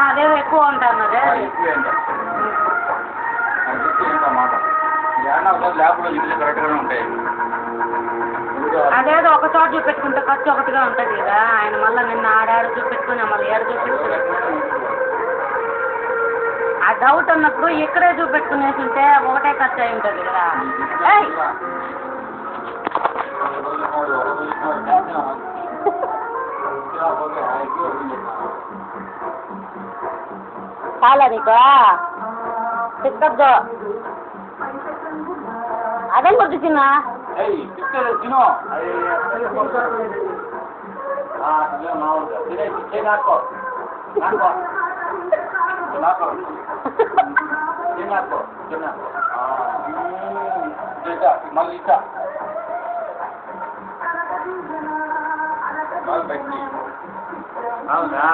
అదే ఎక్కువ ఉంటాను అదేదో ఒక చోట చూపెట్టుకుంటే ఖర్చు ఒకటిగా ఉంటుంది కదా ఆయన మళ్ళీ నిన్న ఆడాడు చూపెట్టుకుని మళ్ళీ ఏడు చూపెట్టుకుని ఆ డౌట్ ఉన్నప్పుడు ఇక్కడే చూపెట్టుకునేసి ఉంటే ఒకటే ఖర్చు అయి ఉంటుంది కదా చాలా నీకు తిక్కద్దు అదే కొద్ది చిన్న మళ్ళీ అవునా